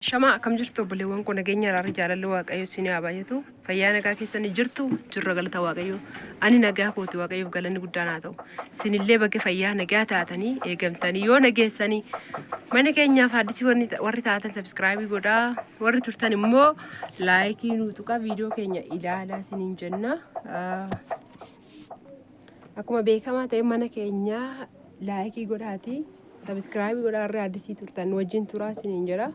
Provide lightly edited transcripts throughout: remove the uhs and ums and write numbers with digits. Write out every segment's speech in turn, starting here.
Shama akkam jirtu obboleewwan koo nageenya irraa jaalalli waaqayyo isin haa baay'atu. Fayyaa nagaa keessanii jirtu jirra galata waaqayyo. Ani nagaa kooti waaqayyoof galanni guddaan haa ta'u. Isinillee bakka fayyaa nagaa taatanii eegamtanii yoo nageessanii mana keenyaaf addisi warri taatan sabskraayibii godhaa. Warri turtan immoo laayikii nuutuqa viidiyoo keenya ilaalaa isiniin jenna. Akkuma beekamaa ta'e mana keenyaa laayikii godhaati. Sabskraayibii godhaa irraa addisii turtan wajjin turaa isiniin jedha.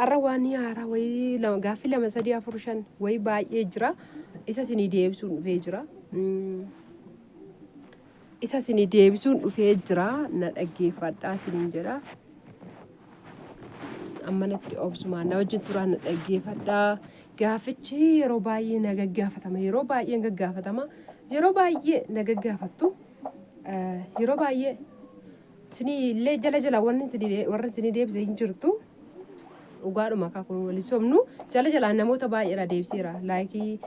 Arrawani haaraa wayii gaaffii 2 3 4 5 wayii baay'ee jira. Isa isinii deebisuun dhufee jira. Isa isinii deebisuun dhufee jira. Na dhaggeeffadhaa isiniin jedha. Ammanatti obsumaan na wajjin turaa na dhaggeeffadhaa. Gaaffichi yeroo baay'ee na gaggaafatama. Yeroo baay'ee gaggaafatama. Yeroo baay'ee na gaggaafattu. Yeroo baay'ee isinii illee jala warri isinii deebisee hin jirtu. Ugaadhuma akka kun wali somnu jala namoota baay'eedha deebseera laayikii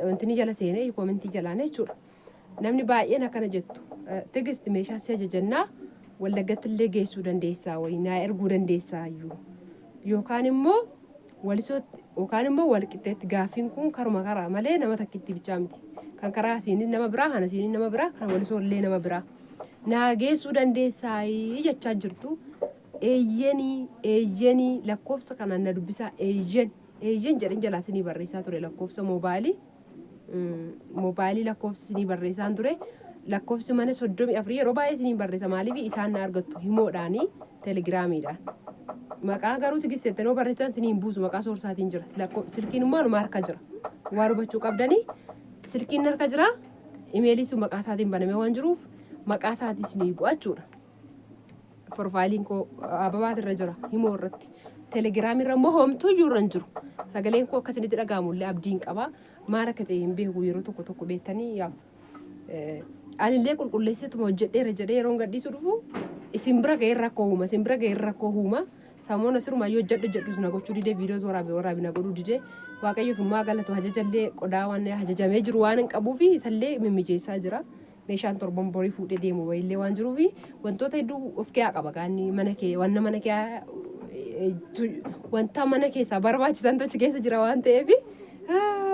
wantini jala seenee koomentii jalaan jechuudha. Namni baay'een akkana jettu tigisti meeshaa si ajajannaa Wallaggatti illee geessuu dandeessaa wayinaa erguu dandeessaa iyyuu yookaan immoo walqixxeetti gaaffiin kun karuma karaa malee nama takkitti bichaa miti. Kan karaa isiin nama biraa kana isiin nama biraa kan walisoo illee nama biraa naa geessuu dandeessaa jechaa jirtu. Eeyyanii lakkoofsa kanaan na dubbisaa eeyyen jedhan jalaa isinii barreessaa ture lakkoofsa moobaayilii lakkoofsa isinii barreessaan ture lakkoofsi mana 34 yeroo baay'ee isinii barreessa maaliif isaan na argattu himoodhaanii telegiraamiidhaan maqaa garuu tigisteetti yoo barreessan isinii hin buusu maqaa soorsaatiin jira silkiin immoo anuma harka jira waan hubachuu qabdanii silkiin harka jira imeelii sun maqaa isaatiin banamee waan jiruuf maqaa isaatii isinii bu'achuudha. Profiiliin koo ababaat irra jira himoo irratti telegiraamii irra immoo homtuu iyyuu irra hin jiru sagaleen koo akkasinitti dhaga'amullee abdiin qaba maal akka ta'e hin beeku yeroo tokko beektanii yaa anillee qulqulleessituma hojjedheera jedhee yeroo gadhiisu dhufu isin bira ga'ee rakkoo uuma samoon asiruma yoo hojjedhu na gochuu didee viidiyoos waraabee na godhuu didee waaqayyoof immoo galatu hajajallee qodaa waan hajajamee jiru waan hin qabuufi isallee mimmijeessaa jira. Meeshaan torban borii fuudhee deemu wayillee waan jiruufi wantoota hedduu of keessaa qaba gaanni wanta mana keessaa barbaachisan tochi keessa jira waan ta'eef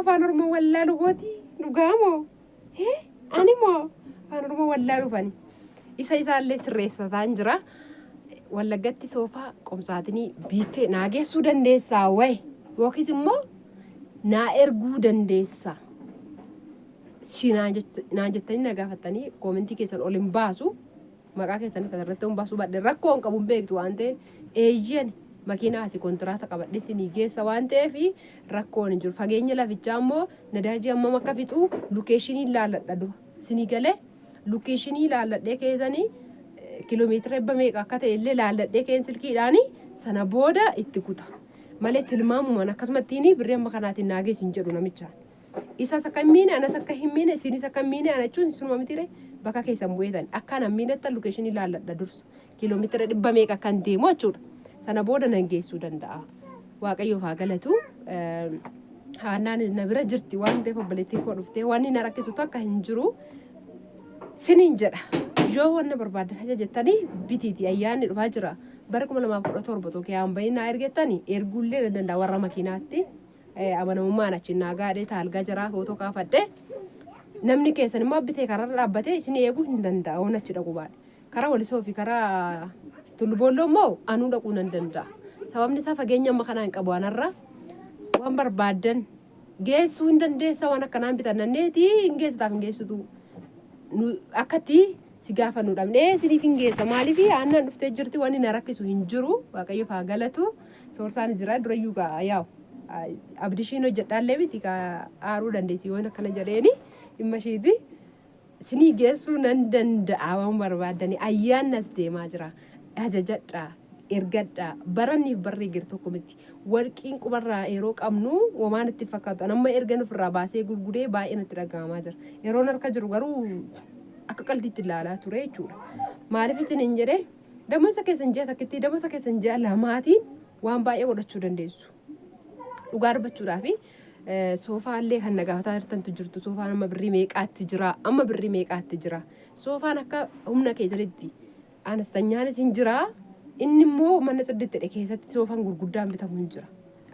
afaan oromoo wallaalu gooti dhugaamoo animmoo afaan oromoo wallaaluufani isa isaallee sirreessataan jira. Wallaggatti soofaa qomsaatinii biiffee naa geessuu dandeessaa wayi yookiis immoo naa erguu dandeessaa. Naan jettanii na gaafattanii koomentii keessan ol hin baasu maqaa keessanis asirratti hin baasu badde rakkoo hin qabu hin beektu waan ta'eef eeyyen makiinaa asii kontiraata qabadhe isinii geessa waan ta'eef rakkoon hin jiru. Fageenya lafichaa immoo nadaajii hammam akka fixu lukeeshinii ilaalladha dura isinii galee lukeeshinii ilaalladhee keessanii kiiloomeetira 100 meeqa akka ta'e illee ilaalladhee keen silkiidhaanii sana booda itti kuta malee tilmaamumaan akkasumattiin birrii amma kanaatiin naagees hin jedhu namichaan. Isa sakkammiine anas akka himmiine isinis akkammiine ana jechuun sunuma mitire bakka keessan bu'eetan akka nammiinetta lokeeshinii ilaalladha dursa kiiloomeetira 100 meeqa kan deemu jechuudha. Sana booda nan geessuu danda'a. Waaqayyoof haa galatu. Haannaan na bira jirti waan ta'eef obboleettiin koo dhuftee waan inni rakkisutu akka hin jiru siniin jedha. Yoo wanna barbaadan ajajettanii bitiiti ayyaanni dhufaa jira. Bara 2017 tokko yaan baay'inaa ergettanii erguullee danda'a warra makiinaatti. Amanamummaan achiin naagaadhee taalgaa jiraa footoo kaafadhee namni keessan immoo abbitee karaa dhaabbatee isin eeguu hin danda'a waan achi dhaqu baadhe karaa walisoo fi karaa tulluboolloo immoo anuu dhaquu nan danda'a. Sababni isaa fageenya amma kanaa hin qabu anarra waan barbaadan geessuu hin dandeessa waan akkanaan bitanneeti hin geessitaaf hin geessitu akkatti si gaafannu dhabnee siniif hin geessa maaliif aannan dhuftee jirti waan inni rakkisu hin jiru waaqayyoof haa galatu soorsaan jira durayyuu gaa yaa'u. Abdishiin hojjedhaallee miti aaruu dandeessi waan akkana jedheeni dhimma ishiiti sinii geessuu nan danda'a waan barbaadanii ayyaannas deemaa jira ajajadhaa ergadhaa baranniif barree gir tokko miti warqiin qubarraa yeroo qabnu waan itti fakkaatu amma ergan ofirraa baasee gurguree baay'ee natti dhaga'amaa jira yeroon harka jiru garuu akka qalbiitti ilaalaa ture jechuudha. Maaliif isin hin jedhee damosa keessan ji'a takkitti damosa keessan ji'a lamaatiin waan baay'ee godhachuu dandeessu. Dhugaa dubbachuudhaaf soofaallee kan nagaafataa jirtantu jirtu soofaan amma birrii meeqaatti jira soofaan akka humna keessanitti anastanyaanis hin jira inni immoo mana saddeettidha keessatti soofaan gurguddaan bitamu hin jira.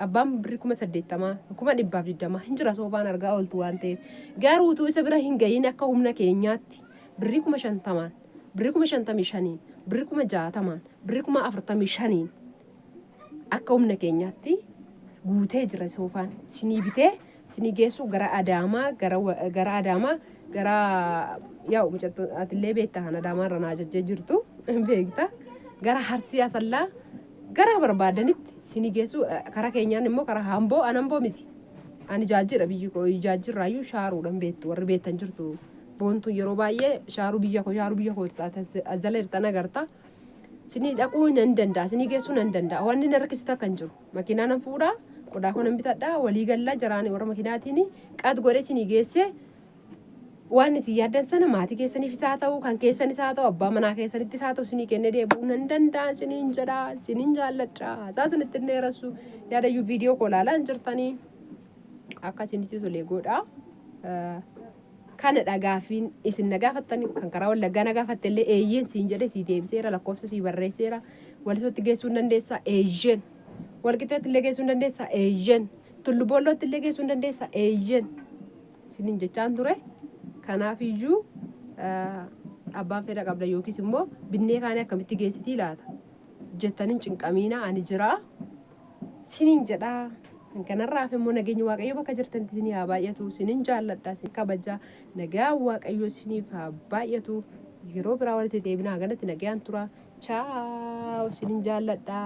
Abbaan birrii 80,000 120 hin jira soofaan argaa ooltu waan ta'eef garuu utuu isa bira hin gahin akka humna keenyaatti birrii 50,000 birrii 55 birrii 60 birrii 45 akka humna keenyaatti guutee jira soofaan sinii bitee sinii geessu gara Adaamaa gara yaa mucatto atillee beektaa kan Adaamaa irra naa jajjee jirtu beektaa gara Harsiyaa Sallaa gara barbaadanitti sinii geessu karaa keenyaan immoo karaa Amboo miti ani jaajira biyyi koo jaajirraayyuu shaaruudhaan beektu warri beektan jirtu boontu yeroo baay'ee shaaruu biyya koo azala irtaan agarta sinii dhaquu nan danda'a sinii geessuu nan danda'a wanni na rakkisita kan jiru makiinaa nan fuudhaa qodaa koo nan bitadhaa walii gallaa jaraanii warra makiinaatiin qaat godhee sinii geessee waan isin yaaddan sana maatii keessaniif isaa ta'u kan keessanis haa ta'u abbaa manaa keessanittis haa ta'u sinii kennee deebi'uu nan danda'a siniin jedhaa siniin jaalladha saasanitti illee rassu yaadayyuu viidiyoo koo ilaalaa hin jirtanii akka isinitti tolee godhaa kana dhagaafiin isin nagaafattanii kan karaa wallaggaa nagaafatte illee eeyyeen siin jedhe sii deebiseera lakkoofsa sii barreesseera walisootti geessuu hin dandeessaa eeyyeen walqixeetti illee geessuu hin dandeessaa eeyyeen tulluboollootti illee geessuu hin dandeessaa eeyyeen siniin jechaan ture. Kanaaf iyyuu abbaan fedha qabda yookiis immoo binnee kaanii akkamitti geessitii laata jettaniin cinqamiina ani jira siniin jedhaa kanarraaf immoo nageenyi waaqayyo bakka jirtanitti sinii haa baay'atu siniin jaalladha sin kabajaa nagaa waaqayyo siniif haa baay'atu yeroo biraa walitti deebinaa ganatti nagaan tura chaaw siniin jaalladha.